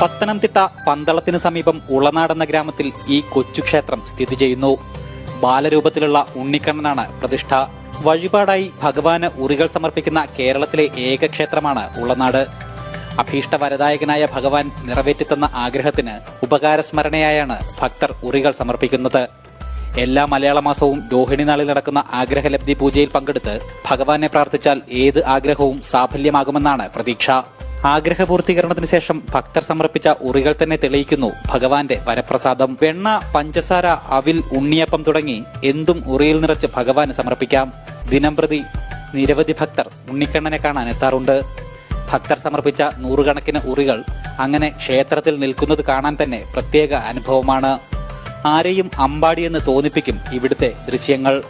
പത്തനംതിട്ട പന്തളത്തിന് സമീപം ഉളനാട് എന്ന ഗ്രാമത്തിൽ ഈ കൊച്ചു ക്ഷേത്രം സ്ഥിതി ചെയ്യുന്നു. ബാലരൂപത്തിലുള്ള ഉണ്ണിക്കണ്ണനാണ് പ്രതിഷ്ഠ. വഴിപാടായി ഭഗവാന് ഉറികൾ സമർപ്പിക്കുന്ന കേരളത്തിലെ ഏക ക്ഷേത്രമാണ് ഉളനാട്. അഭീഷ്ടവരദായകനായ ഭഗവാൻ നിറവേറ്റിത്തന്ന ആഗ്രഹത്തിന് ഉപകാരസ്മരണയായാണ് ഭക്തർ ഉറികൾ സമർപ്പിക്കുന്നത്. എല്ലാ മലയാള മാസവും രോഹിണി നാളിൽ നടക്കുന്ന ആഗ്രഹലബ്ധി പൂജയിൽ പങ്കെടുത്ത് ഭഗവാനെ പ്രാർത്ഥിച്ചാൽ ഏത് ആഗ്രഹവും സാഫല്യമാകുമെന്നാണ് പ്രതീക്ഷ. ആഗ്രഹപൂർത്തീകരണത്തിന് ശേഷം ഭക്തർ സമർപ്പിച്ച ഉറികൾ തന്നെ തെളിയിക്കുന്നു ഭഗവാന്റെ വരപ്രസാദം. വെണ്ണ, പഞ്ചസാര, അവിൽ, ഉണ്ണിയപ്പം തുടങ്ങി എന്തും ഉറിയിൽ നിറച്ച് ഭഗവാന് സമർപ്പിക്കാം. ദിനംപ്രതി നിരവധി ഭക്തർ ഉണ്ണിക്കണ്ണനെ കാണാൻ എത്താറുണ്ട്. ഭക്തർ സമർപ്പിച്ച നൂറുകണക്കിന് ഉറികൾ അങ്ങനെ ക്ഷേത്രത്തിൽ നിൽക്കുന്നത് കാണാൻ തന്നെ പ്രത്യേക അനുഭവമാണ്. ആരെയും അമ്പാടിയെന്ന് തോന്നിപ്പിക്കും ഇവിടുത്തെ ദൃശ്യങ്ങൾ.